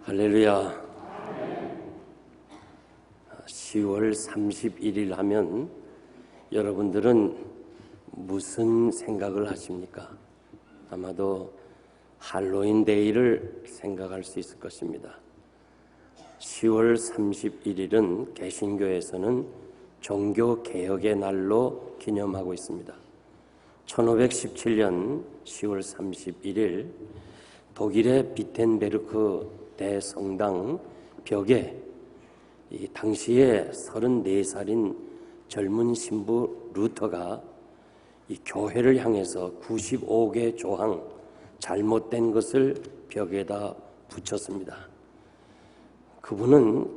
할렐루야. 10월 31일 하면 여러분들은 무슨 생각을 하십니까? 아마도 할로윈 데이를 생각할 수 있을 것입니다. 10월 31일은 개신교에서는 종교개혁의 날로 기념하고 있습니다. 1517년 10월 31일 독일의 비텐베르크 대성당 벽에 이 당시에 34살인 젊은 신부 루터가 이 교회를 향해서 95개 조항 잘못된 것을 벽에다 붙였습니다. 그분은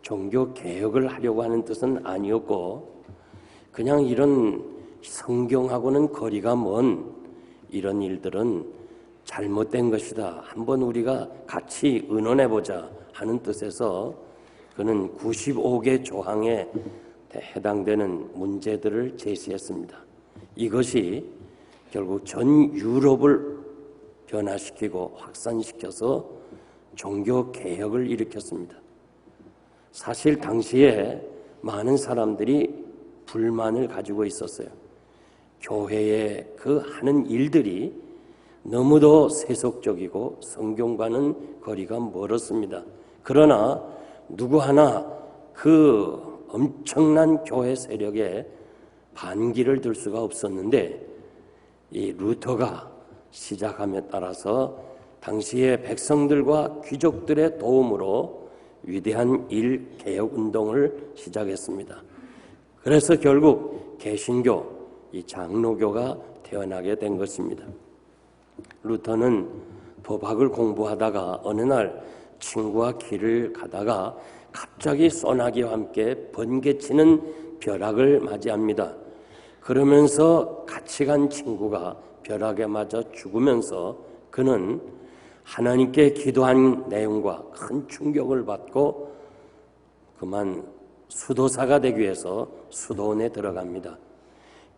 종교 개혁을 하려고 하는 뜻은 아니었고 그냥 이런 성경하고는 거리가 먼 이런 일들은 잘못된 것이다. 한번 우리가 같이 의논해보자 하는 뜻에서 그는 95개 조항에 해당되는 문제들을 제시했습니다. 이것이 결국 전 유럽을 변화시키고 확산시켜서 종교개혁을 일으켰습니다. 사실 당시에 많은 사람들이 불만을 가지고 있었어요. 교회의 그 하는 일들이 너무도 세속적이고 성경과는 거리가 멀었습니다. 그러나 누구 하나 그 엄청난 교회 세력에 반기를 들 수가 없었는데 이 루터가 시작함에 따라서 당시의 백성들과 귀족들의 도움으로 위대한 개혁운동을 시작했습니다. 그래서 결국 개신교, 이 장로교가 태어나게 된 것입니다. 루터는 도박을 공부하다가 어느 날 친구와 길을 가다가 갑자기 소나기와 함께 번개치는 벼락을 맞이합니다. 그러면서 같이 간 친구가 벼락에 맞아 죽으면서 그는 하나님께 기도한 내용과 큰 충격을 받고 그만 수도사가 되기 위해서 수도원에 들어갑니다.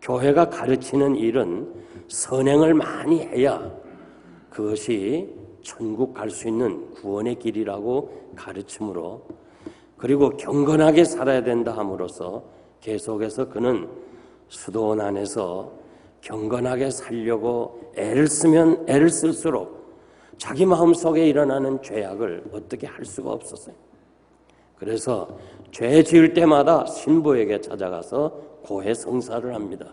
교회가 가르치는 일은 선행을 많이 해야 그것이 천국 갈 수 있는 구원의 길이라고 가르치므로 그리고 경건하게 살아야 된다 함으로써 계속해서 그는 수도원 안에서 경건하게 살려고 애를 쓰면 애를 쓸수록 자기 마음속에 일어나는 죄악을 어떻게 할 수가 없었어요. 그래서 죄 지을 때마다 신부에게 찾아가서 고해 성사를 합니다.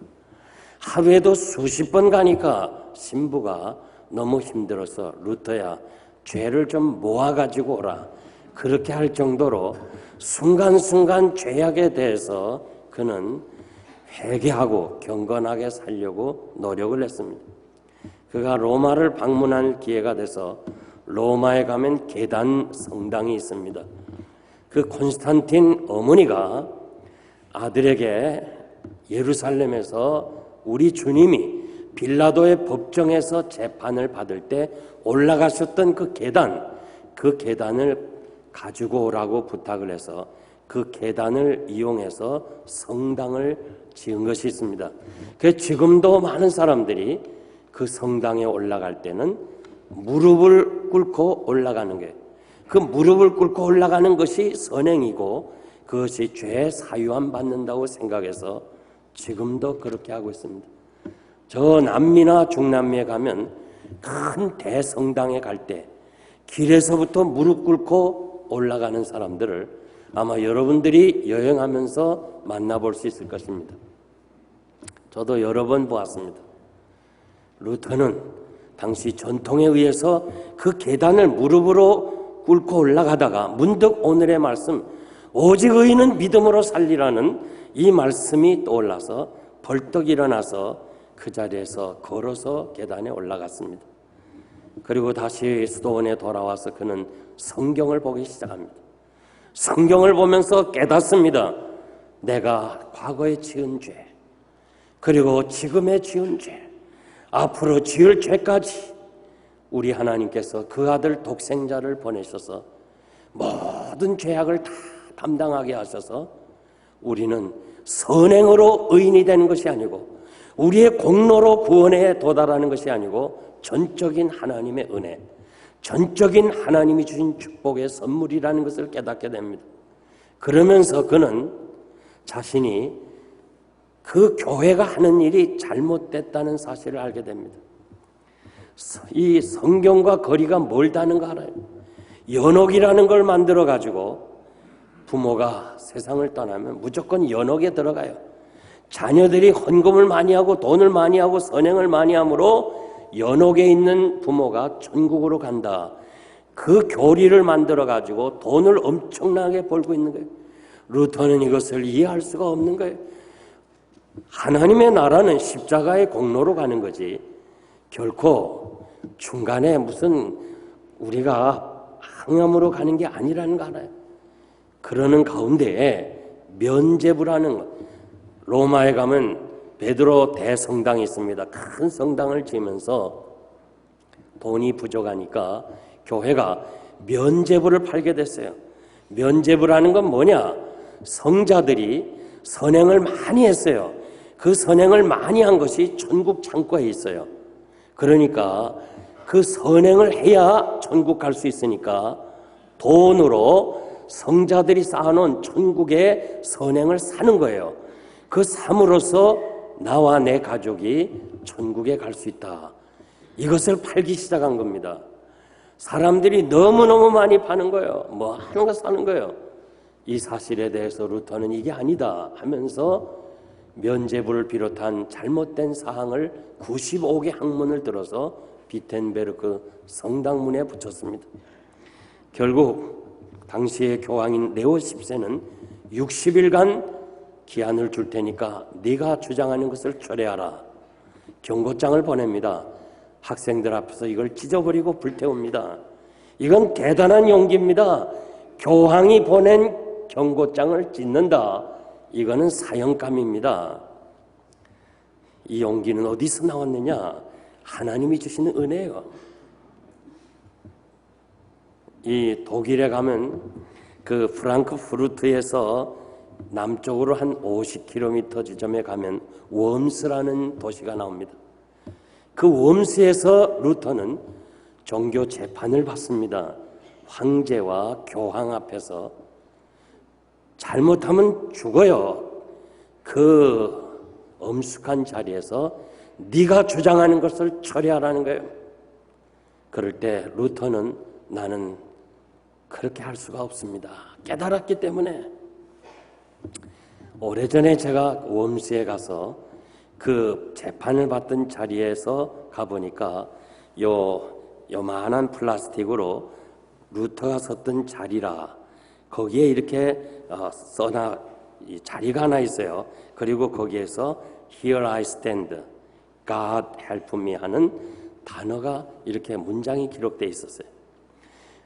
하루에도 수십 번 가니까 신부가 너무 힘들어서 루터야 죄를 좀 모아가지고 오라 그렇게 할 정도로 순간순간 죄악에 대해서 그는 회개하고 경건하게 살려고 노력을 했습니다. 그가 로마를 방문할 기회가 돼서 로마에 가면 계단 성당이 있습니다. 그 콘스탄틴 어머니가 아들에게 예루살렘에서 우리 주님이 빌라도의 법정에서 재판을 받을 때 올라가셨던 그 계단을 가지고 오라고 부탁을 해서 그 계단을 이용해서 성당을 지은 것이 있습니다. 그래서 지금도 많은 사람들이 그 성당에 올라갈 때는 무릎을 꿇고 올라가는 게 그 무릎을 꿇고 올라가는 것이 선행이고 그것이 죄 사유함 받는다고 생각해서 지금도 그렇게 하고 있습니다. 저 남미나 중남미에 가면 큰 대성당에 갈 때 길에서부터 무릎 꿇고 올라가는 사람들을 아마 여러분들이 여행하면서 만나볼 수 있을 것입니다. 저도 여러 번 보았습니다. 루터는 당시 전통에 의해서 그 계단을 무릎으로 꿇고 올라가다가 문득 오늘의 말씀 오직 의인은 믿음으로 살리라는 이 말씀이 떠올라서 벌떡 일어나서 그 자리에서 걸어서 계단에 올라갔습니다. 그리고 다시 수도원에 돌아와서 그는 성경을 보기 시작합니다. 성경을 보면서 깨닫습니다. 내가 과거에 지은 죄, 그리고 지금에 지은 죄, 앞으로 지을 죄까지 우리 하나님께서 그 아들 독생자를 보내셔서 모든 죄악을 다 담당하게 하셔서 우리는 선행으로 의인이 되는 것이 아니고 우리의 공로로 구원에 도달하는 것이 아니고 전적인 하나님의 은혜, 전적인 하나님이 주신 축복의 선물이라는 것을 깨닫게 됩니다. 그러면서 그는 자신이 그 교회가 하는 일이 잘못됐다는 사실을 알게 됩니다. 이 성경과 거리가 멀다는 거 알아요. 연옥이라는 걸 만들어 가지고 부모가 세상을 떠나면 무조건 연옥에 들어가요. 자녀들이 헌금을 많이 하고 돈을 많이 하고 선행을 많이 함으로 연옥에 있는 부모가 천국으로 간다. 그 교리를 만들어 가지고 돈을 엄청나게 벌고 있는 거예요. 루터는 이것을 이해할 수가 없는 거예요. 하나님의 나라는 십자가의 공로로 가는 거지 결코 중간에 무슨 우리가 항암으로 가는 게 아니라는 거 알아요. 그러는 가운데 면죄부라는 것, 로마에 가면 베드로 대성당이 있습니다. 큰 성당을 지으면서 돈이 부족하니까 교회가 면죄부를 팔게 됐어요. 면죄부라는 건 뭐냐? 성자들이 선행을 많이 했어요. 그 선행을 많이 한 것이 천국 창고에 있어요. 그러니까 그 선행을 해야 천국 갈 수 있으니까 돈으로 성자들이 쌓아놓은 천국의 선행을 사는 거예요. 그 삶으로써 나와 내 가족이 천국에 갈 수 있다. 이것을 팔기 시작한 겁니다. 사람들이 너무너무 많이 파는 거예요. 뭐 하는 거 사는 거예요. 이 사실에 대해서 루터는 이게 아니다 하면서 면죄부를 비롯한 잘못된 사항을 95개 학문을 들어서 비텐베르크 성당문에 붙였습니다. 결국 당시의 교황인 레오 10세는 60일간 기한을 줄 테니까 네가 주장하는 것을 철회하라. 경고장을 보냅니다. 학생들 앞에서 이걸 찢어버리고 불태웁니다. 이건 대단한 용기입니다. 교황이 보낸 경고장을 찢는다. 이거는 사형감입니다. 이 용기는 어디서 나왔느냐? 하나님이 주시는 은혜예요. 이 독일에 가면 그 프랑크푸르트에서 남쪽으로 한 50km 지점에 가면 웜스라는 도시가 나옵니다. 그 웜스에서 루터는 종교 재판을 받습니다. 황제와 교황 앞에서 잘못하면 죽어요. 그 엄숙한 자리에서 네가 주장하는 것을 처리하라는 거예요. 그럴 때 루터는 나는 그렇게 할 수가 없습니다. 깨달았기 때문에. 오래전에 제가 웜스에 가서 그 재판을 받던 자리에서 가보니까 요만한 플라스틱으로 루터가 섰던 자리라 거기에 이렇게 써놔 자리가 하나 있어요. 그리고 거기에서 Here I stand, God help me 하는 단어가 이렇게 문장이 기록되어 있었어요.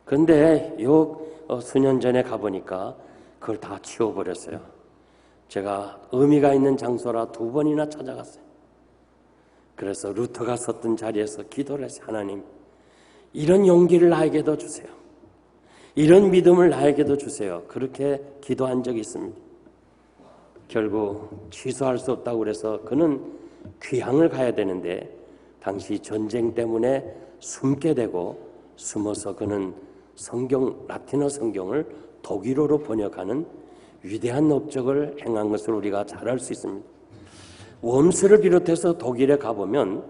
그런데 수년 전에 가보니까 그걸 다 치워버렸어요. 제가 의미가 있는 장소라 2번이나 찾아갔어요. 그래서 루터가 섰던 자리에서 기도를 했어요. 하나님, 이런 용기를 나에게도 주세요. 이런 믿음을 나에게도 주세요. 그렇게 기도한 적이 있습니다. 결국 취소할 수 없다고 그래서 그는 귀향을 가야 되는데 당시 전쟁 때문에 숨게 되고 숨어서 그는 라틴어 성경을 독일어로 번역하는 위대한 업적을 행한 것을 우리가 잘 알 수 있습니다. 웜스를 비롯해서 독일에 가보면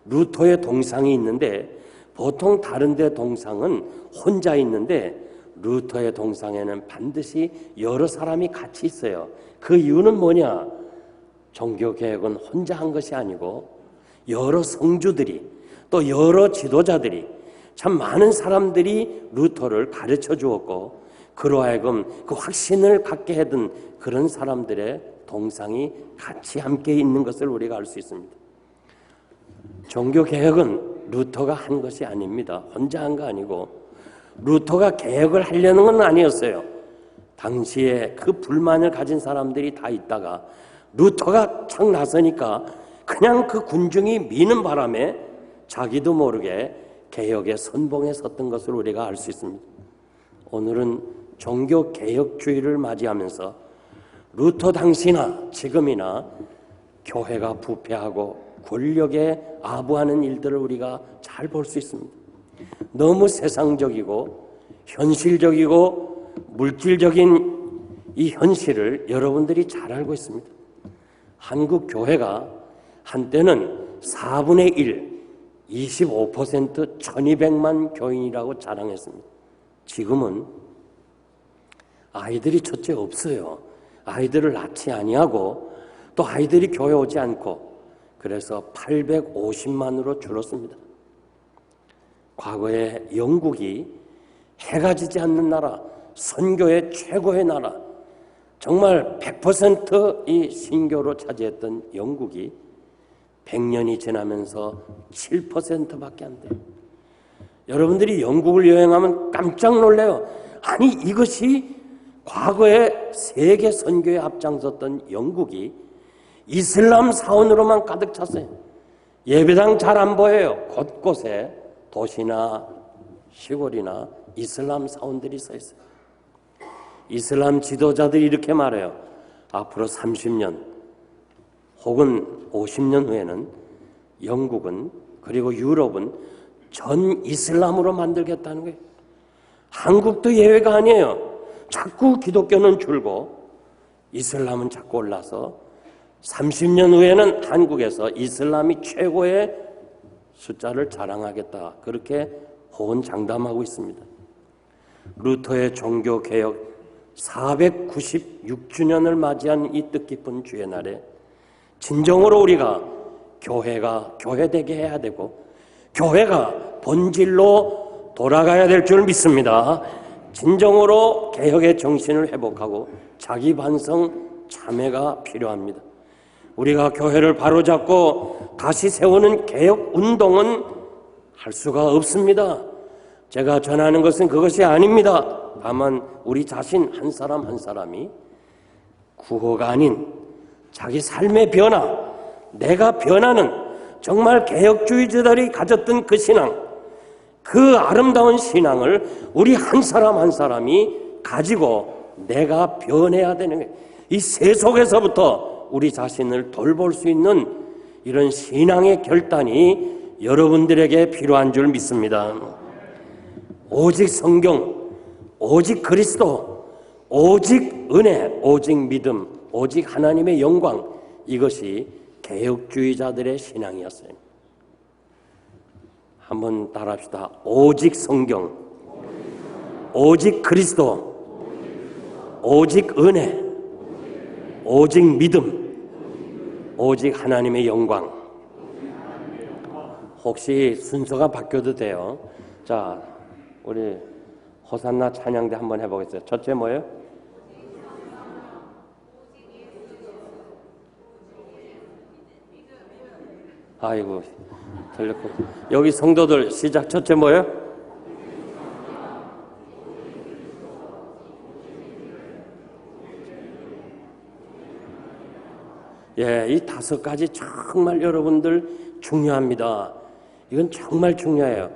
루터의 동상이 있는데 보통 다른 데 동상은 혼자 있는데 루터의 동상에는 반드시 여러 사람이 같이 있어요. 그 이유는 뭐냐? 종교개혁은 혼자 한 것이 아니고 여러 성주들이 또 여러 지도자들이 참 많은 사람들이 루터를 가르쳐 주었고 그로 하여금 그 확신을 갖게 해둔 그런 사람들의 동상이 같이 함께 있는 것을 우리가 알 수 있습니다. 종교개혁은 루터가 한 것이 아닙니다. 혼자 한 거 아니고 루터가 개혁을 하려는 건 아니었어요. 당시에 그 불만을 가진 사람들이 다 있다가 루터가 착 나서니까 그냥 그 군중이 미는 바람에 자기도 모르게 개혁의 선봉에 섰던 것을 우리가 알 수 있습니다. 오늘은 종교개혁주의를 맞이하면서 루터 당시나 지금이나 교회가 부패하고 권력에 아부하는 일들을 우리가 잘 볼 수 있습니다. 너무 세상적이고 현실적이고 물질적인 이 현실을 여러분들이 잘 알고 있습니다. 한국 교회가 한때는 4분의 1, 25% 1200만 교인이라고 자랑했습니다. 지금은 아이들이 첫째 없어요. 아이들을 낳지 아니하고 또 아이들이 교회 오지 않고 그래서 850만으로 줄었습니다. 과거에 영국이 해가 지지 않는 나라, 선교의 최고의 나라, 정말 100%이 신교로 차지했던 영국이 100년이 지나면서 7%밖에 안 돼요. 여러분들이 영국을 여행하면 깜짝 놀래요. 아니 이것이 과거에 세계 선교에 앞장섰던 영국이 이슬람 사원으로만 가득 찼어요. 예배당 잘 안 보여요. 곳곳에 도시나 시골이나 이슬람 사원들이 서 있어요. 이슬람 지도자들이 이렇게 말해요. 앞으로 30년 혹은 50년 후에는 영국은 그리고 유럽은 전 이슬람으로 만들겠다는 거예요. 한국도 예외가 아니에요. 자꾸 기독교는 줄고 이슬람은 자꾸 올라서 30년 후에는 한국에서 이슬람이 최고의 숫자를 자랑하겠다. 그렇게 호언장담하고 있습니다. 루터의 종교개혁 496주년을 맞이한 이 뜻깊은 주의 날에 진정으로 우리가 교회가 교회되게 해야 되고 교회가 본질로 돌아가야 될 줄 믿습니다. 진정으로 개혁의 정신을 회복하고 자기 반성 참회가 필요합니다. 우리가 교회를 바로잡고 다시 세우는 개혁 운동은 할 수가 없습니다. 제가 전하는 것은 그것이 아닙니다. 다만 우리 자신 한 사람 한 사람이 구호가 아닌 자기 삶의 변화, 내가 변하는 정말 개혁주의자들이 가졌던 그 신앙, 그 아름다운 신앙을 우리 한 사람 한 사람이 가지고 내가 변해야 되는 거예요. 이 세속에서부터 우리 자신을 돌볼 수 있는 이런 신앙의 결단이 여러분들에게 필요한 줄 믿습니다. 오직 성경, 오직 그리스도, 오직 은혜, 오직 믿음, 오직 하나님의 영광, 이것이 개혁주의자들의 신앙이었어요. 한번 따라합시다. 오직 성경, 오직 그리스도, 오직 은혜, 오직 믿음, 오직 하나님의 영광. 혹시 순서가 바뀌어도 돼요. 자, 우리 호산나 찬양대 한번 해보겠어요. 첫째 뭐예요? 아이고, 틀렸고. 여기 성도들 시작. 첫째 뭐예요? 예, 이 5가지 정말 여러분들 중요합니다. 이건 정말 중요해요.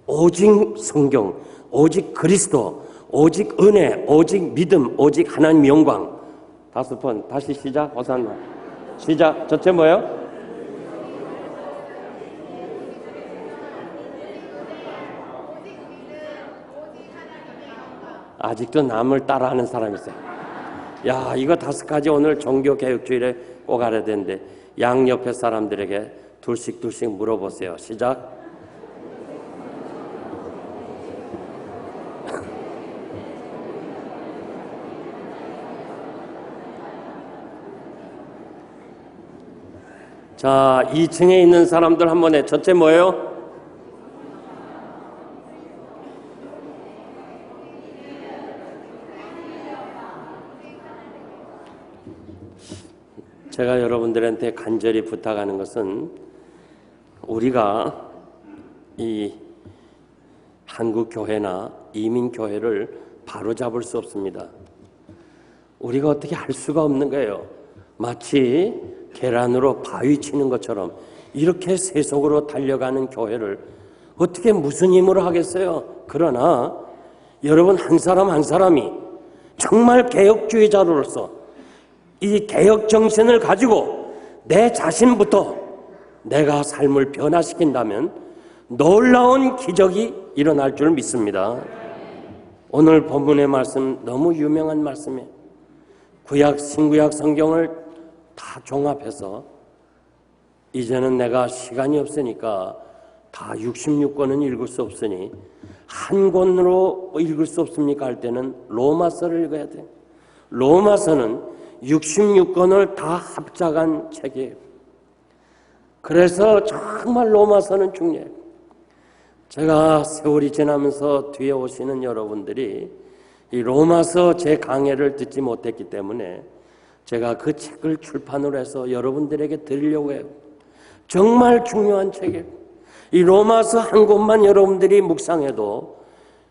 오직 성경, 오직 그리스도, 오직 은혜, 오직 믿음, 오직 하나님 영광. 5번 다시 시작. 호산나 시작. 첫째 뭐예요? 아직도 남을 따라하는 사람이 있어요. 야, 이거 5가지 오늘 종교개혁주의에 꼭 알아야 되는데 양옆에 사람들에게 둘씩 물어보세요. 시작. 자, 2층에 있는 사람들 한 번에 첫째 뭐예요? 제가 여러분들한테 간절히 부탁하는 것은 우리가 이 한국 교회나 이민 교회를 바로잡을 수 없습니다. 우리가 어떻게 할 수가 없는 거예요. 마치 계란으로 바위 치는 것처럼 이렇게 세속으로 달려가는 교회를 어떻게 무슨 힘으로 하겠어요? 그러나 여러분 한 사람 한 사람이 정말 개혁주의자로서 이 개혁 정신을 가지고 내 자신부터 내가 삶을 변화시킨다면 놀라운 기적이 일어날 줄 믿습니다. 오늘 본문의 말씀 너무 유명한 말씀이에요. 구약, 신구약 성경을 다 종합해서 이제는 내가 시간이 없으니까 다 66권은 읽을 수 없으니 한 권으로 읽을 수 없습니까? 할 때는 로마서를 읽어야 돼요. 로마서는 66권을 다 합작한 책이에요. 그래서 정말 로마서는 중요해요. 제가 세월이 지나면서 뒤에 오시는 여러분들이 이 로마서 제 강해를 듣지 못했기 때문에 제가 그 책을 출판을 해서 여러분들에게 드리려고 해요. 정말 중요한 책이에요. 이 로마서 한 권만 여러분들이 묵상해도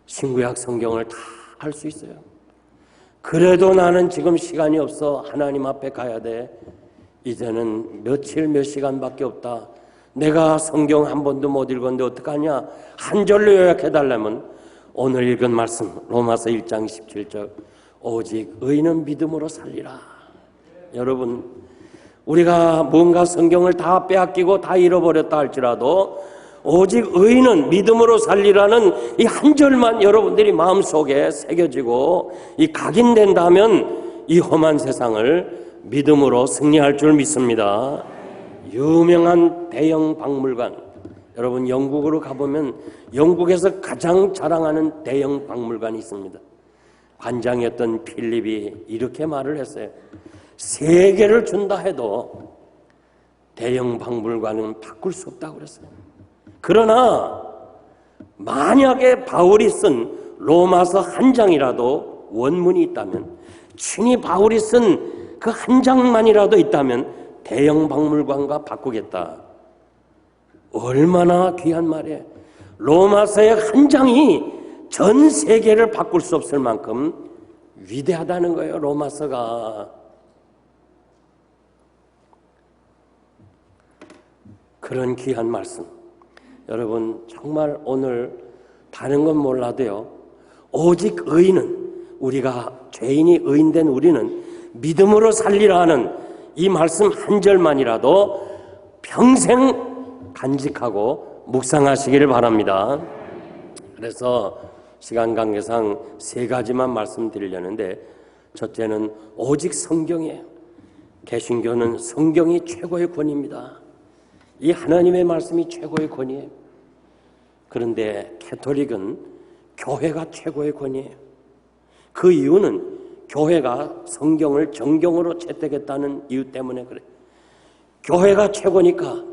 신구약 성경을 다 할 수 있어요. 그래도 나는 지금 시간이 없어. 하나님 앞에 가야 돼. 이제는 며칠 몇 시간밖에 없다. 내가 성경 한 번도 못 읽었는데 어떡하냐. 한 절로 요약해달라면 오늘 읽은 말씀 로마서 1장 17절 오직 의인은 믿음으로 살리라. 여러분, 우리가 뭔가 성경을 다 빼앗기고 다 잃어버렸다 할지라도 오직 의인은 믿음으로 살리라는 이 한 절만 여러분들이 마음속에 새겨지고 이 각인된다면 이 험한 세상을 믿음으로 승리할 줄 믿습니다. 유명한 대형 박물관, 여러분 영국으로 가보면 영국에서 가장 자랑하는 대형 박물관이 있습니다. 관장이었던 필립이 이렇게 말을 했어요. 세계를 준다 해도 대형 박물관은 바꿀 수 없다고 그랬어요. 그러나 만약에 바울이 쓴 로마서 한 장이라도 원문이 있다면, 친히 바울이 쓴 그 한 장만이라도 있다면 대형 박물관과 바꾸겠다. 얼마나 귀한 말이에요. 로마서의 한 장이 전 세계를 바꿀 수 없을 만큼 위대하다는 거예요. 로마서가. 그런 귀한 말씀. 여러분 정말 오늘 다른 건 몰라도요. 오직 의인은, 우리가 죄인이 의인된 우리는 믿음으로 살리라 하는 이 말씀 한 절만이라도 평생 간직하고 묵상하시기를 바랍니다. 그래서 시간 관계상 세 가지만 말씀드리려는데, 첫째는 오직 성경이에요. 개신교는 성경이 최고의 권위입니다. 이 하나님의 말씀이 최고의 권위예요. 그런데 캐톨릭은 교회가 최고의 권위예요. 그 이유는 교회가 성경을 정경으로 채택했다는 이유 때문에 그래요. 교회가 최고니까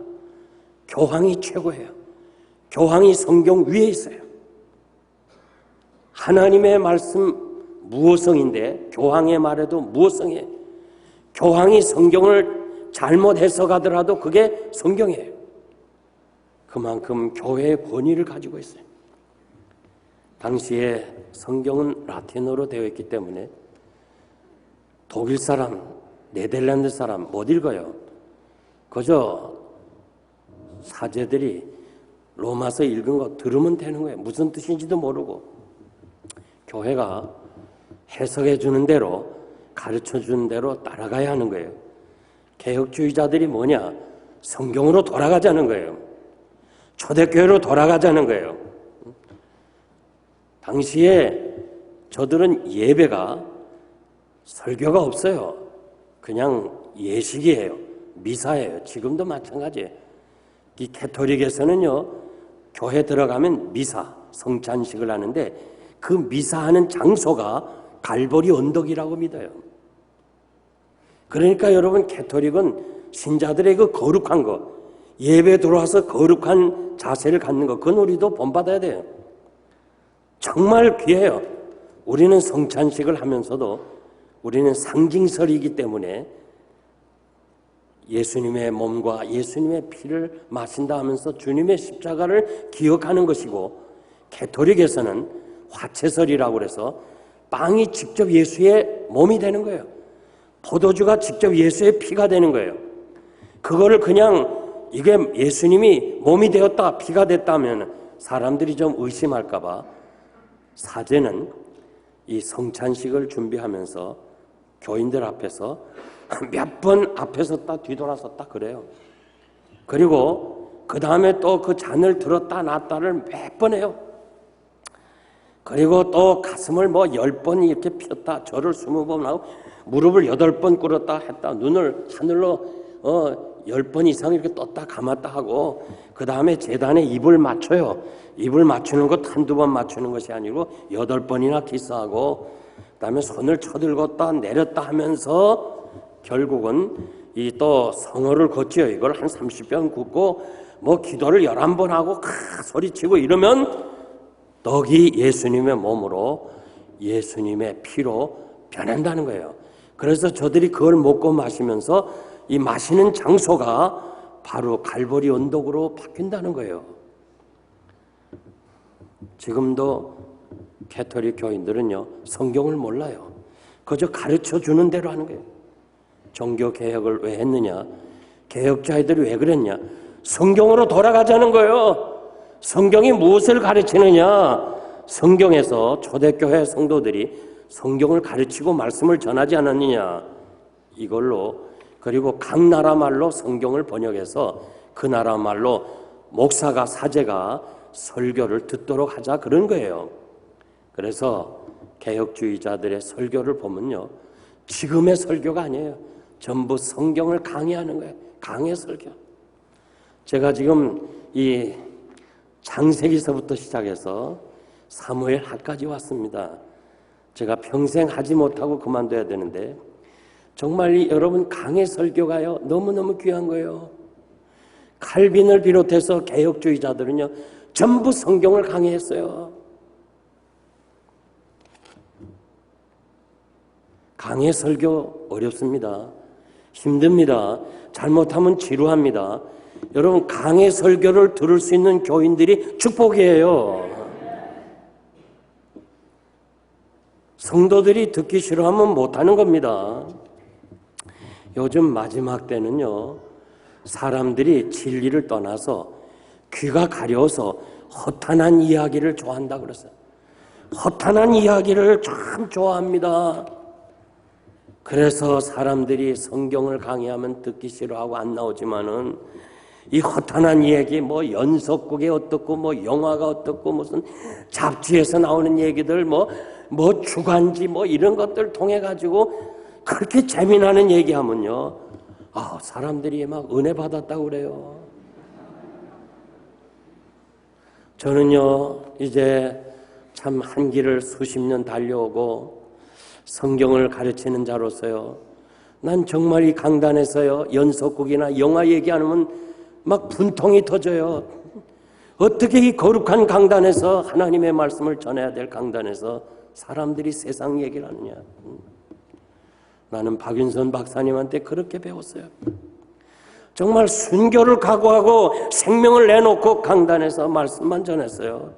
교황이 최고예요. 교황이 성경 위에 있어요. 하나님의 말씀 무호성인데 교황의 말에도 무호성이에요. 교황이 성경을 잘못 해석하더라도 그게 성경이에요. 그만큼 교회의 권위를 가지고 있어요. 당시에 성경은 라틴어로 되어 있기 때문에 독일 사람, 네덜란드 사람 못 읽어요. 그저 사제들이 로마서 읽은 거 들으면 되는 거예요. 무슨 뜻인지도 모르고. 교회가 해석해 주는 대로, 가르쳐 주는 대로 따라가야 하는 거예요. 개혁주의자들이 뭐냐? 성경으로 돌아가자는 거예요. 초대교회로 돌아가자는 거예요. 당시에 저들은 예배가, 설교가 없어요. 그냥 예식이에요. 미사예요. 지금도 마찬가지예요. 이 캐톨릭에서는요, 교회 들어가면 미사, 성찬식을 하는데 그 미사하는 장소가 갈보리 언덕이라고 믿어요. 그러니까 여러분, 캐톨릭은 신자들의 그 거룩한 거, 예배 들어와서 거룩한 자세를 갖는 거, 그건 우리도 본받아야 돼요. 정말 귀해요. 우리는 성찬식을 하면서도 우리는 상징설이기 때문에 예수님의 몸과 예수님의 피를 마신다 하면서 주님의 십자가를 기억하는 것이고, 캐톨릭에서는 화채설이라고 그래서 빵이 직접 예수의 몸이 되는 거예요. 포도주가 직접 예수의 피가 되는 거예요. 그거를 그냥 이게 예수님이 몸이 되었다, 피가 됐다면 사람들이 좀 의심할까 봐 사제는 이 성찬식을 준비하면서 교인들 앞에서 몇 번 앞에 섰다 뒤돌아섰다 그래요. 그리고 그 다음에 또 그 잔을 들었다 놨다를 몇 번 해요. 그리고 또 가슴을 뭐 10번 이렇게 폈다, 절을 20번 하고, 무릎을 8번 꿇었다 했다, 눈을 하늘로 10번 이상 이렇게 떴다 감았다 하고, 그 다음에 제단에 입을 맞춰요. 입을 맞추는 것 한두 번 맞추는 것이 아니고 8번이나 키스하고, 그 다음에 손을 쳐들었다 내렸다 하면서 결국은 이 또 성어를 걷지요. 이걸 한 30번 긋고 뭐 기도를 11번 하고 소리치고 이러면 떡이 예수님의 몸으로 예수님의 피로 변한다는 거예요. 그래서 저들이 그걸 먹고 마시면서 이 마시는 장소가 바로 갈보리 언덕으로 바뀐다는 거예요. 지금도 캐토릭 교인들은요, 성경을 몰라요. 그저 가르쳐 주는 대로 하는 거예요. 종교 개혁을 왜 했느냐? 개혁자들이 왜 그랬냐? 성경으로 돌아가자는 거예요. 성경이 무엇을 가르치느냐? 성경에서 초대교회 성도들이 성경을 가르치고 말씀을 전하지 않았느냐? 이걸로, 그리고 각 나라 말로 성경을 번역해서 그 나라 말로 목사가, 사제가 설교를 듣도록 하자, 그런 거예요. 그래서 개혁주의자들의 설교를 보면요, 지금의 설교가 아니에요. 전부 성경을 강의하는 거예요. 강해 설교. 제가 지금 이 창세기서부터 시작해서 사무엘 하까지 왔습니다. 제가 평생 하지 못하고 그만둬야 되는데, 정말 여러분 강해 설교가요, 너무너무 귀한 거예요. 칼빈을 비롯해서 개혁주의자들은요, 전부 성경을 강의했어요. 강해 설교 어렵습니다. 힘듭니다. 잘못하면 지루합니다. 여러분, 강해 설교를 들을 수 있는 교인들이 축복이에요. 성도들이 듣기 싫어하면 못하는 겁니다. 요즘 마지막 때는요, 사람들이 진리를 떠나서 귀가 가려워서 허탄한 이야기를 좋아한다 그랬어요. 허탄한 이야기를 참 좋아합니다. 그래서 사람들이 성경을 강의하면 듣기 싫어하고 안 나오지만은 이 허탄한 얘기, 뭐 연속극이 어떻고, 뭐 영화가 어떻고, 무슨 잡지에서 나오는 얘기들, 뭐 주간지, 뭐 이런 것들 통해 가지고 그렇게 재미나는 얘기하면요, 사람들이 막 은혜 받았다고 그래요. 저는요, 이제 참 한 길을 수십 년 달려오고 성경을 가르치는 자로서요, 난 정말 이 강단에서요, 연속극이나 영화 얘기 안 하면 막 분통이 터져요. 어떻게 이 거룩한 강단에서, 하나님의 말씀을 전해야 될 강단에서 사람들이 세상 얘기를 하느냐. 나는 박윤선 박사님한테 그렇게 배웠어요. 정말 순교를 각오하고 생명을 내놓고 강단에서 말씀만 전했어요.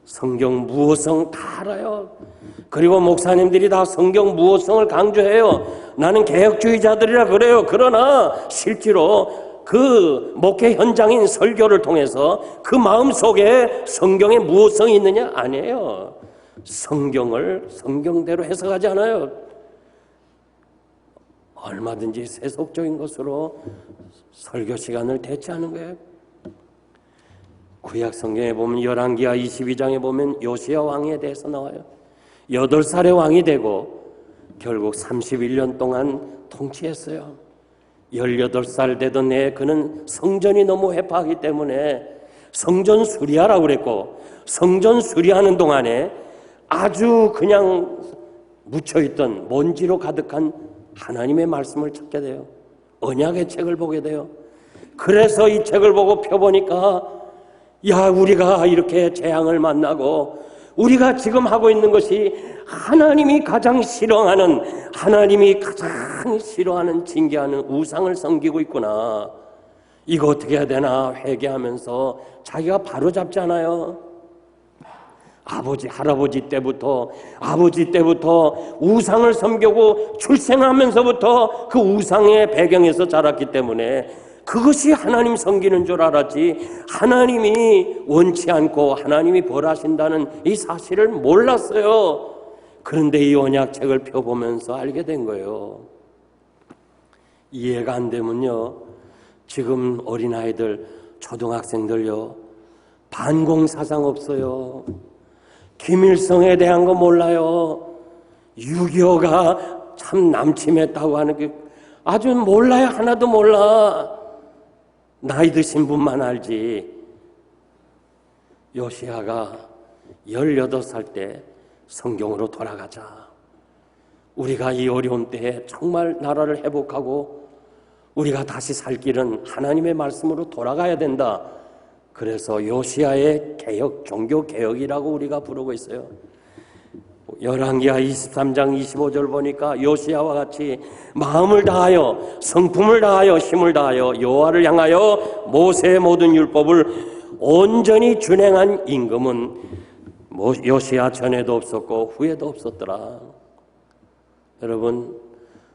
성경 무호성 다 알아요. 그리고 목사님들이 다 성경 무호성을 강조해요. 나는 개혁주의자들이라 그래요. 그러나 실제로 그 목회 현장인 설교를 통해서 그 마음속에 성경의 무호성이 있느냐? 아니에요. 성경을 성경대로 해석하지 않아요. 얼마든지 세속적인 것으로 설교 시간을 대체하는 거예요. 구약 성경에 보면 열왕기하 22장에 보면 요시야 왕에 대해서 나와요. 8살의 왕이 되고 결국 31년 동안 통치했어요. 18살 되던 해에 그는 성전이 너무 해파하기 때문에 성전 수리하라고 그랬고, 성전 수리하는 동안에 아주 그냥 묻혀있던 먼지로 가득한 하나님의 말씀을 찾게 돼요. 언약의 책을 보게 돼요. 그래서 이 책을 보고 펴보니까, 야, 우리가 이렇게 재앙을 만나고 우리가 지금 하고 있는 것이 하나님이 가장 싫어하는, 하나님이 가장 싫어하는, 징계하는 우상을 섬기고 있구나. 이거 어떻게 해야 되나 회개하면서 자기가 바로잡잖아요. 아버지, 할아버지 때부터 우상을 섬기고 출생하면서부터 그 우상의 배경에서 자랐기 때문에 그것이 하나님 섬기는 줄 알았지, 하나님이 원치 않고 하나님이 벌하신다는 이 사실을 몰랐어요. 그런데 이 언약책을 펴보면서 알게 된 거예요. 이해가 안 되면요, 지금 어린아이들, 초등학생들요, 반공사상 없어요. 김일성에 대한 거 몰라요. 6.25가 참 남침했다고 하는 게 아주 몰라요. 하나도 몰라. 나이 드신 분만 알지. 요시야가 18살 때 성경으로 돌아가자. 우리가 이 어려운 때에 정말 나라를 회복하고 우리가 다시 살 길은 하나님의 말씀으로 돌아가야 된다. 그래서 요시야의 개혁, 종교개혁이라고 우리가 부르고 있어요. 열왕기하 23장 25절 보니까 요시야와 같이 마음을 다하여 성품을 다하여 힘을 다하여 여호와를 향하여 모세의 모든 율법을 온전히 준행한 임금은 요시야 전에도 없었고 후에도 없었더라. 여러분,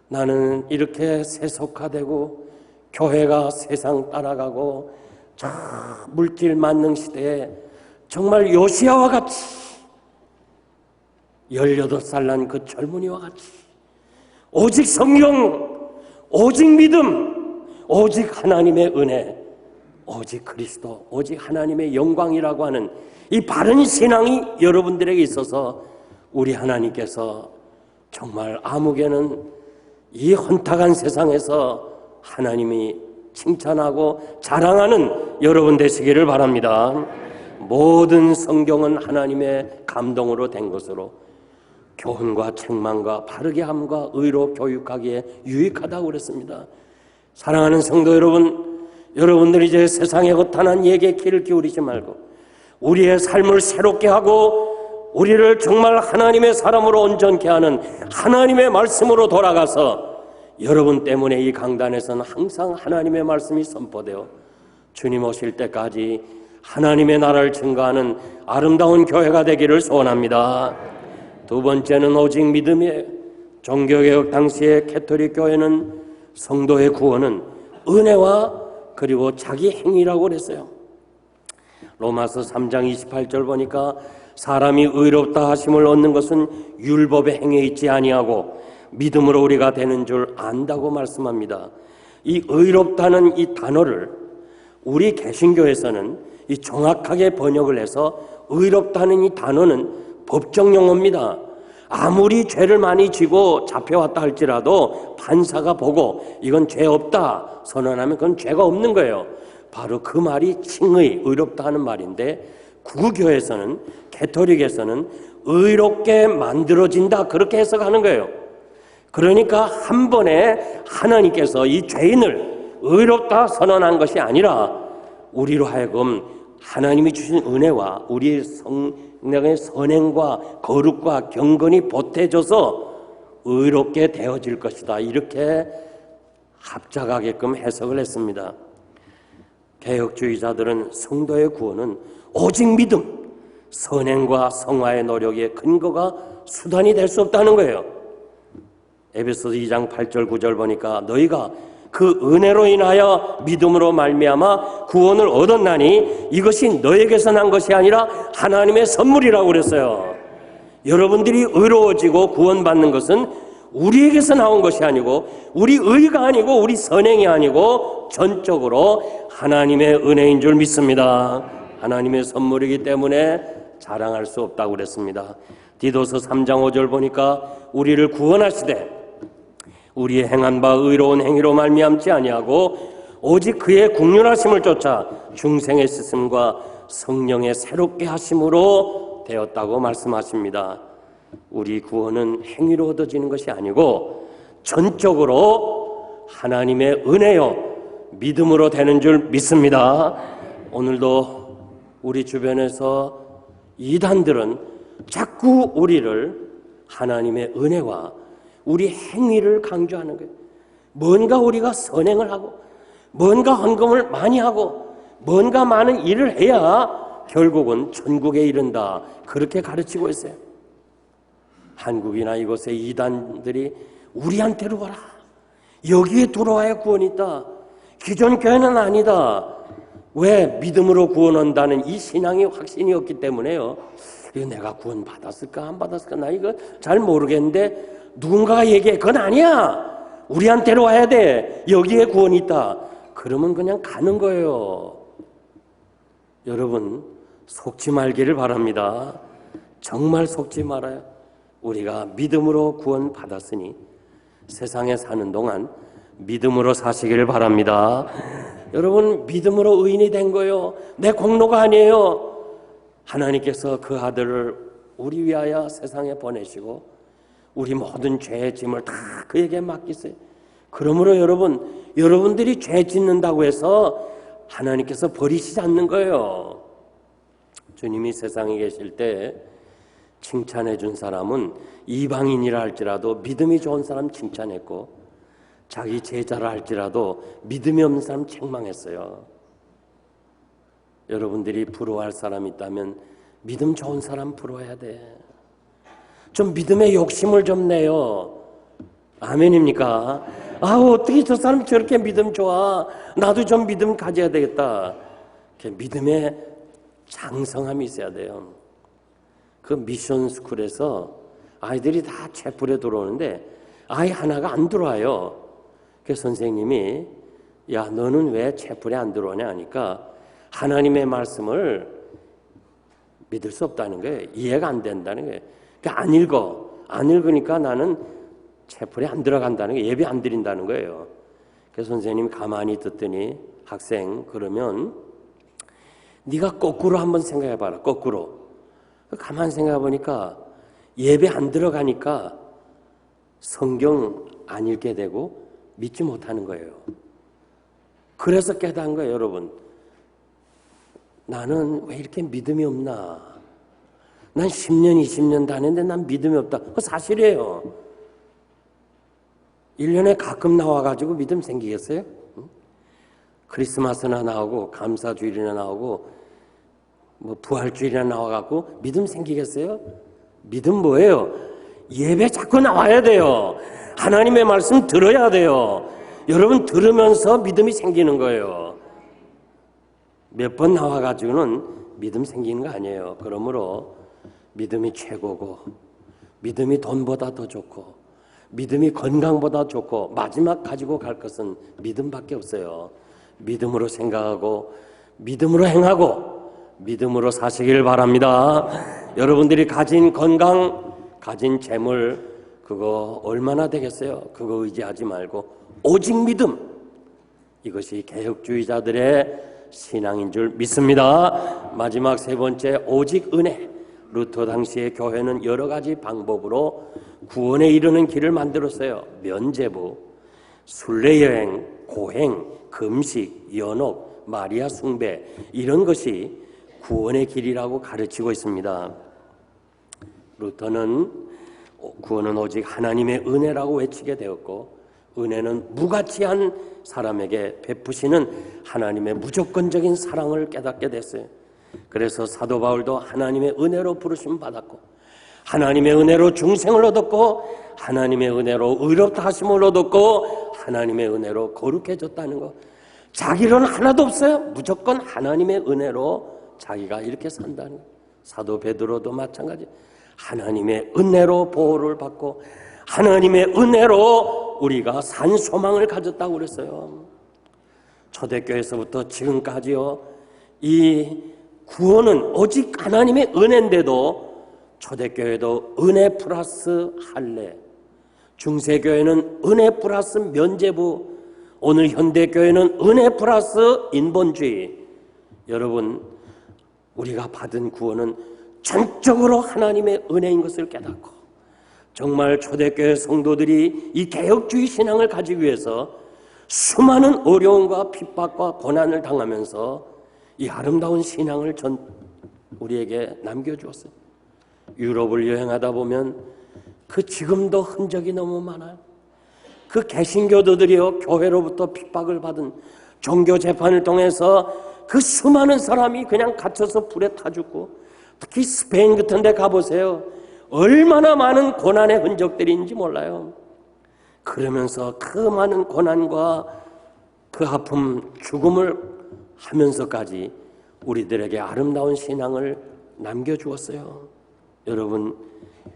나는 이렇게 세속화되고 교회가 세상 따라가고 저 물질 만능 시대에 정말 요시야와 같이 18살 난 그 젊은이와 같이 오직 성경, 오직 믿음, 오직 하나님의 은혜, 오직 그리스도, 오직 하나님의 영광이라고 하는 이 바른 신앙이 여러분들에게 있어서 우리 하나님께서 정말 아무개는 이 혼탁한 세상에서 하나님이 칭찬하고 자랑하는 여러분 되시기를 바랍니다. 모든 성경은 하나님의 감동으로 된 것으로 교훈과 책망과 바르게 함과 의로 교육하기에 유익하다고 그랬습니다. 사랑하는 성도 여러분, 여러분들이 이제 세상의 허탄한 얘기에 귀를 기울이지 말고 우리의 삶을 새롭게 하고 우리를 정말 하나님의 사람으로 온전케 하는 하나님의 말씀으로 돌아가서 여러분 때문에 이 강단에서는 항상 하나님의 말씀이 선포되어 주님 오실 때까지 하나님의 나라를 증거하는 아름다운 교회가 되기를 소원합니다. 두 번째는 오직 믿음이에요. 종교개혁 당시의 캐톨릭 교회는 성도의 구원은 은혜와 그리고 자기 행위라고 그랬어요. 로마서 3장 28절 보니까 사람이 의롭다 하심을 얻는 것은 율법의 행위에 있지 아니하고 믿음으로 우리가 되는 줄 안다고 말씀합니다. 이 의롭다는 이 단어를 우리 개신교에서는 이 정확하게 번역을 해서 의롭다는 이 단어는 법정 용어입니다. 아무리 죄를 많이 지고 잡혀왔다 할지라도 판사가 보고 이건 죄 없다 선언하면 그건 죄가 없는 거예요. 바로 그 말이 칭의, 의롭다 하는 말인데 구교에서는, 개토릭에서는 의롭게 만들어진다 그렇게 해석하는 거예요. 그러니까 한 번에 하나님께서 이 죄인을 의롭다 선언한 것이 아니라 우리로 하여금 하나님이 주신 은혜와 우리의 성령의 선행과 거룩과 경건이 보태져서 의롭게 되어질 것이다. 이렇게 합작하게끔 해석을 했습니다. 개혁주의자들은 성도의 구원은 오직 믿음, 선행과 성화의 노력의 근거가 수단이 될 수 없다는 거예요. 에베소서 2장 8절 9절 보니까 너희가 그 은혜로 인하여 믿음으로 말미암아 구원을 얻었나니 이것이 너에게서 난 것이 아니라 하나님의 선물이라고 그랬어요. 여러분들이 의로워지고 구원받는 것은 우리에게서 나온 것이 아니고 우리 의가 아니고 우리 선행이 아니고 전적으로 하나님의 은혜인 줄 믿습니다. 하나님의 선물이기 때문에 자랑할 수 없다고 그랬습니다. 디도서 3장 5절 보니까 우리를 구원하시되 우리의 행한 바 의로운 행위로 말미암지 아니하고 오직 그의 국률하심을 쫓아 중생의 쓰심과 성령의 새롭게 하심으로 되었다고 말씀하십니다. 우리 구원은 행위로 얻어지는 것이 아니고 전적으로 하나님의 은혜요 믿음으로 되는 줄 믿습니다. 오늘도 우리 주변에서 이단들은 자꾸 우리를 하나님의 은혜와 우리 행위를 강조하는 거예요. 뭔가 우리가 선행을 하고 뭔가 헌금을 많이 하고 뭔가 많은 일을 해야 결국은 천국에 이른다. 그렇게 가르치고 있어요. 한국이나 이곳의 이단들이 우리한테로 와라. 여기에 들어와야 구원이 있다. 기존 교회는 아니다. 왜? 믿음으로 구원한다는 이 신앙이 확신이 없기 때문에요. 이거 내가 구원 받았을까 안 받았을까 나 이거 잘 모르겠는데 누군가가 얘기해. 그건 아니야. 우리한테로 와야 돼. 여기에 구원이 있다. 그러면 그냥 가는 거예요. 여러분, 속지 말기를 바랍니다. 정말 속지 말아요. 우리가 믿음으로 구원 받았으니 세상에 사는 동안 믿음으로 사시기를 바랍니다. 여러분, 믿음으로 의인이 된 거예요. 내 공로가 아니에요. 하나님께서 그 아들을 우리 위하여 세상에 보내시고 우리 모든 죄의 짐을 다 그에게 맡기세요. 그러므로 여러분들이 죄 짓는다고 해서 하나님께서 버리시지 않는 거예요. 주님이 세상에 계실 때 칭찬해 준 사람은 이방인이라 할지라도 믿음이 좋은 사람 칭찬했고, 자기 제자라 할지라도 믿음이 없는 사람 책망했어요. 여러분들이 부러워할 사람이 있다면 믿음 좋은 사람 부러워해야 돼. 좀 믿음의 욕심을 좀 내요. 아멘입니까? 어떻게 저 사람 저렇게 믿음 좋아? 나도 좀 믿음 가져야 되겠다. 믿음의 장성함이 있어야 돼요. 그 미션 스쿨에서 아이들이 다 채플에 들어오는데 아이 하나가 안 들어와요. 그래서 선생님이 야, 너는 왜 채플에 안 들어오냐 하니까 하나님의 말씀을 믿을 수 없다는 거예요. 이해가 안 된다는 거예요. 그러니까 안 읽으니까 나는 채플에 안 들어간다는 거예요. 예배 안 드린다는 거예요. 그래서 선생님이 가만히 듣더니 학생, 그러면 네가 거꾸로 한번 생각해 봐라. 거꾸로. 가만히 생각해 보니까 예배 안 들어가니까 성경 안 읽게 되고 믿지 못하는 거예요. 그래서 깨달은 거예요. 여러분, 나는 왜 이렇게 믿음이 없나? 난 10년, 20년 다녔는데 난 믿음이 없다. 그거 사실이에요. 1년에 가끔 나와가지고 믿음 생기겠어요? 크리스마스나 나오고 감사주일이나 나오고 부활주일이나 나와갖고 믿음 생기겠어요? 믿음 뭐예요? 예배 자꾸 나와야 돼요. 하나님의 말씀 들어야 돼요. 여러분, 들으면서 믿음이 생기는 거예요. 몇 번 나와가지고는 믿음 생기는 거 아니에요. 그러므로 믿음이 최고고, 믿음이 돈보다 더 좋고, 믿음이 건강보다 좋고, 마지막 가지고 갈 것은 믿음밖에 없어요. 믿음으로 생각하고 믿음으로 행하고 믿음으로 사시길 바랍니다. 여러분들이 가진 건강, 가진 재물, 그거 얼마나 되겠어요? 그거 의지하지 말고 오직 믿음, 이것이 개혁주의자들의 신앙인 줄 믿습니다. 마지막 세 번째, 오직 은혜. 루터 당시의 교회는 여러 가지 방법으로 구원에 이르는 길을 만들었어요. 면죄부, 순례여행, 고행, 금식, 연옥, 마리아 숭배, 이런 것이 구원의 길이라고 가르치고 있습니다. 루터는 구원은 오직 하나님의 은혜라고 외치게 되었고, 은혜는 무가치한 사람에게 베푸시는 하나님의 무조건적인 사랑을 깨닫게 됐어요. 그래서 사도 바울도 하나님의 은혜로 부르심 받았고, 하나님의 은혜로 중생을 얻었고, 하나님의 은혜로 의롭다 하심을 얻었고, 하나님의 은혜로 거룩해졌다는 거. 자기는 하나도 없어요. 무조건 하나님의 은혜로 자기가 이렇게 산다는 거. 사도 베드로도 마찬가지. 하나님의 은혜로 보호를 받고 하나님의 은혜로 우리가 산 소망을 가졌다고 그랬어요. 초대교회에서부터 지금까지요, 이 구원은 오직 하나님의 은혜인데도 초대교회도 은혜 플러스 할례, 중세교회는 은혜 플러스 면죄부, 오늘 현대교회는 은혜 플러스 인본주의. 여러분, 우리가 받은 구원은 전적으로 하나님의 은혜인 것을 깨닫고, 정말 초대교회 성도들이 이 개혁주의 신앙을 가지기 위해서 수많은 어려움과 핍박과 고난을 당하면서 이 아름다운 신앙을 우리에게 남겨주었어요. 유럽을 여행하다 보면 그 지금도 흔적이 너무 많아요. 그 개신교도들이요, 교회로부터 핍박을 받은 종교 재판을 통해서 그 수많은 사람이 그냥 갇혀서 불에 타 죽고, 특히 스페인 같은 데 가보세요. 얼마나 많은 고난의 흔적들인지 몰라요. 그러면서 그 많은 고난과 그 아픔, 죽음을 하면서까지 우리들에게 아름다운 신앙을 남겨주었어요. 여러분,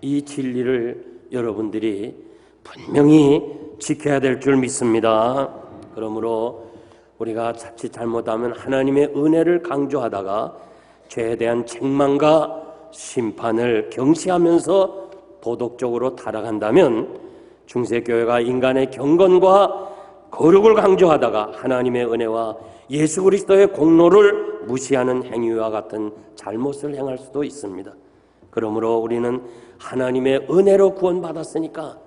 이 진리를 여러분들이 분명히 지켜야 될 줄 믿습니다. 그러므로 우리가 자칫 잘못하면 하나님의 은혜를 강조하다가 죄에 대한 책망과 심판을 경시하면서 도덕적으로 타락한다면 중세교회가 인간의 경건과 거룩을 강조하다가 하나님의 은혜와 예수 그리스도의 공로를 무시하는 행위와 같은 잘못을 행할 수도 있습니다. 그러므로 우리는 하나님의 은혜로 구원받았으니까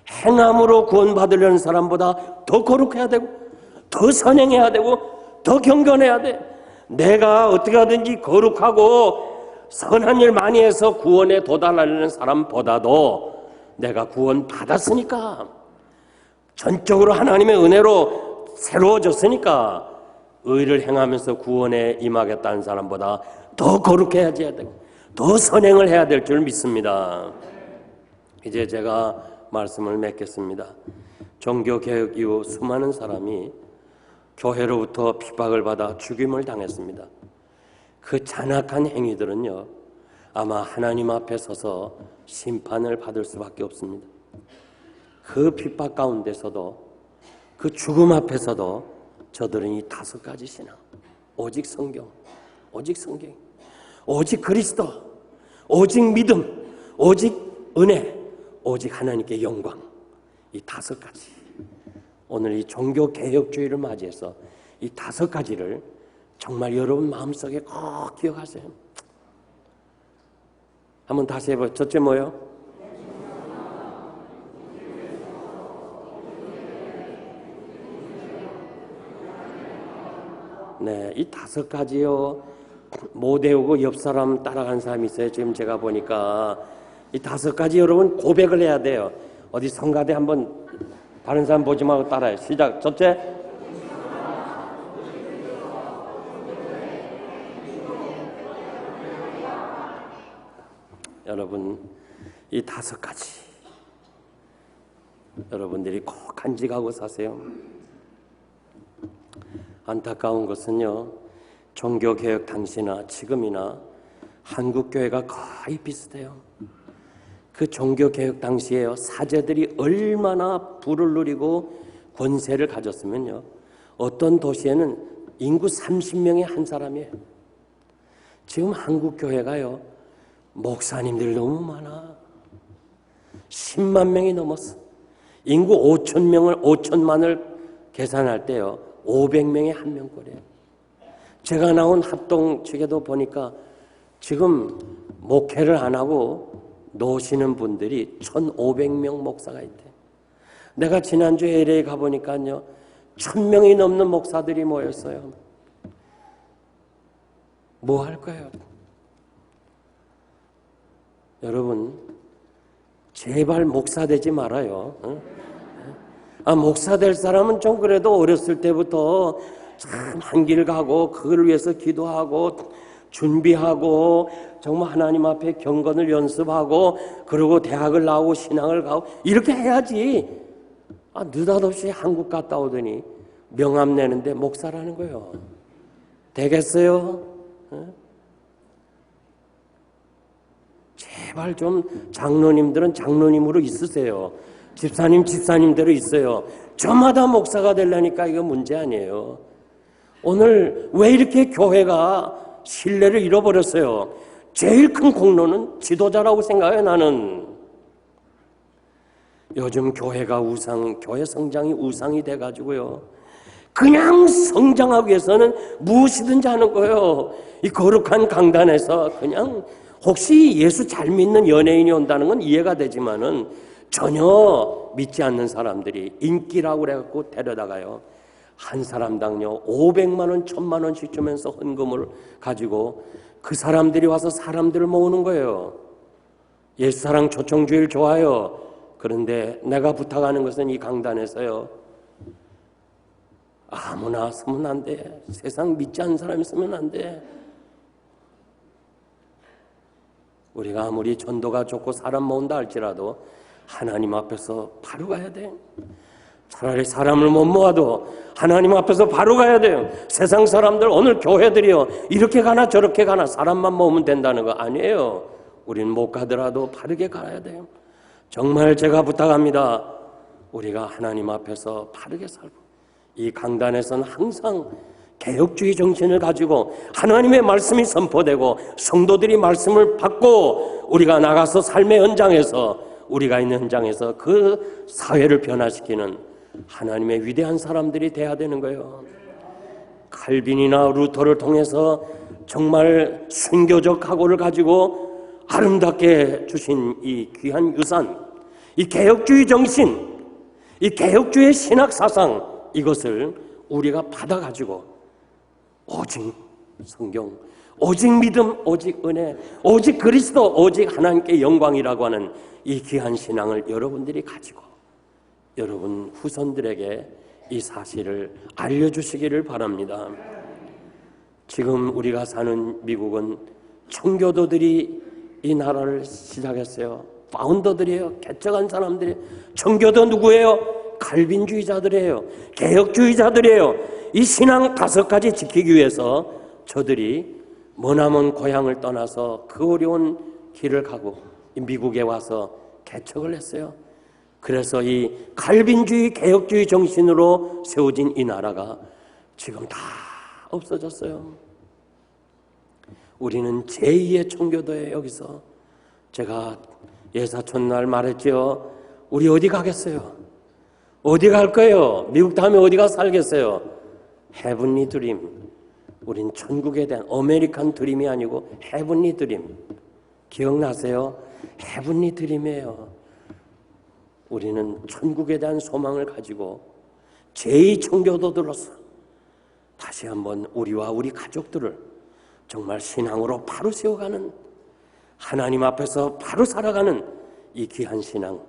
행함으로 구원받으려는 사람보다 더 거룩해야 되고 더 선행해야 되고 더 경건해야 돼. 내가 어떻게 하든지 거룩하고 선한 일 많이 해서 구원에 도달하려는 사람보다도 내가 구원 받았으니까, 전적으로 하나님의 은혜로 새로워졌으니까 의를 행하면서 구원에 임하겠다는 사람보다 더 거룩해야 되고 더 선행을 해야 될 줄 믿습니다. 이제 제가 말씀을 맺겠습니다. 종교개혁 이후 수많은 사람이 교회로부터 핍박을 받아 죽임을 당했습니다. 그 잔악한 행위들은요, 아마 하나님 앞에 서서 심판을 받을 수밖에 없습니다. 그 핍박 가운데서도, 그 죽음 앞에서도 저들은 이 5가지 신앙, 오직 성경, 오직 그리스도, 오직 믿음, 오직 은혜, 오직 하나님께 영광, 이 5가지. 오늘 이 종교개혁주의를 맞이해서 이 5가지를 정말 여러분 마음속에 꼭 기억하세요. 한번 다시 해봐요. 첫째 뭐예요? 네, 이 5가지요. 못 외우고 옆 사람 따라간 사람이 있어요. 지금 제가 보니까 이 5가지 여러분 고백을 해야 돼요. 어디 성가대 한번 다른 사람 보지 말고 따라해요. 시작. 첫째, 여러분 이 5가지 여러분들이 꼭 간직하고 사세요. 안타까운 것은요, 종교개혁 당시나 지금이나 한국교회가 거의 비슷해요. 그 종교개혁 당시에요, 사제들이 얼마나 부를 누리고 권세를 가졌으면요, 어떤 도시에는 인구 30명의 한 사람이에요. 지금 한국교회가요, 목사님들 너무 많아. 10만 명이 넘었어. 인구 5천만을 계산할 때요, 500명의 한 명꼴이에요. 제가 나온 합동 측에도 보니까 지금 목회를 안 하고 노시는 분들이 1,500명 목사가 있대. 내가 지난주에 LA 가보니까요, 1,000명이 넘는 목사들이 모였어요. 뭐 할 거예요? 여러분, 제발 목사 되지 말아요. 목사 될 사람은 좀 그래도 어렸을 때부터 참 한 길 가고 그걸 위해서 기도하고 준비하고 정말 하나님 앞에 경건을 연습하고 그리고 대학을 나오고 신앙을 가고 이렇게 해야지. 느닷없이 한국 갔다 오더니 명함 내는데 목사라는 거예요. 되겠어요? 제발 좀 장로님들은 장로님으로 있으세요. 집사님대로 있어요. 저마다 목사가 되려니까 이거 문제 아니에요. 오늘 왜 이렇게 교회가 신뢰를 잃어버렸어요? 제일 큰 공로는 지도자라고 생각해요, 나는. 요즘 교회가 교회 성장이 우상이 돼가지고요, 그냥 성장하기 위해서는 무엇이든지 하는 거예요. 이 거룩한 강단에서 그냥 혹시 예수 잘 믿는 연예인이 온다는 건 이해가 되지만은 전혀 믿지 않는 사람들이 인기라고 그래갖고 데려다가요, 한 사람당요 500만 원, 1,000만 원씩 주면서 헌금을 가지고 그 사람들이 와서 사람들을 모으는 거예요. 옛사랑 초청주일 좋아요. 그런데 내가 부탁하는 것은 이 강단에서요, 아무나 쓰면 안 돼. 세상 믿지 않는 사람이 쓰면 안 돼. 우리가 아무리 전도가 좋고 사람 모은다 할지라도 하나님 앞에서 바로 가야 돼. 차라리 사람을 못 모아도 하나님 앞에서 바로 가야 돼요. 세상 사람들, 오늘 교회들이요, 이렇게 가나 저렇게 가나 사람만 모으면 된다는 거 아니에요. 우리는 못 가더라도 바르게 가야 돼요. 정말 제가 부탁합니다. 우리가 하나님 앞에서 바르게 살고 이 강단에서는 항상 개혁주의 정신을 가지고 하나님의 말씀이 선포되고 성도들이 말씀을 받고 우리가 나가서 삶의 현장에서, 우리가 있는 현장에서 그 사회를 변화시키는 하나님의 위대한 사람들이 돼야 되는 거예요. 칼빈이나 루터를 통해서 정말 순교적 각오를 가지고 아름답게 주신 이 귀한 유산, 이 개혁주의 정신, 이 개혁주의 신학 사상, 이것을 우리가 받아가지고 오직 성경, 오직 믿음, 오직 은혜, 오직 그리스도, 오직 하나님께 영광이라고 하는 이 귀한 신앙을 여러분들이 가지고 여러분 후손들에게 이 사실을 알려주시기를 바랍니다. 지금 우리가 사는 미국은 청교도들이 이 나라를 시작했어요. 파운더들이에요. 개척한 사람들이. 청교도 누구예요? 칼빈주의자들이에요. 개혁주의자들이에요. 이 신앙 5가지 지키기 위해서 저들이 머나먼 고향을 떠나서 그 어려운 길을 가고 미국에 와서 개척을 했어요. 그래서 이 칼빈주의 개혁주의 정신으로 세워진 이 나라가 지금 다 없어졌어요. 우리는 제2의 청교도에, 여기서 제가 예사촌 날 말했죠. 우리 어디 가겠어요? 어디 갈 거예요? 미국 다음에 어디 가서 살겠어요? 헤븐리 드림. 우린 천국에 대한 아메리칸 드림이 아니고 헤븐리 드림. 기억나세요? 헤븐리 드림이에요. 우리는 천국에 대한 소망을 가지고 제2청교도들로서 다시 한번 우리와 우리 가족들을 정말 신앙으로 바로 세워가는, 하나님 앞에서 바로 살아가는 이 귀한 신앙,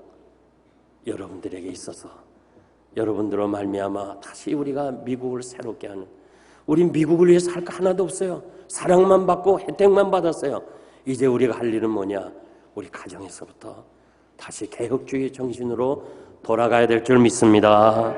여러분들에게 있어서 여러분들로 말미암아 다시 우리가 미국을 새롭게 하는, 우린 미국을 위해서 할 거 하나도 없어요. 사랑만 받고 혜택만 받았어요. 이제 우리가 할 일은 뭐냐? 우리 가정에서부터 다시 개혁주의 정신으로 돌아가야 될 줄 믿습니다.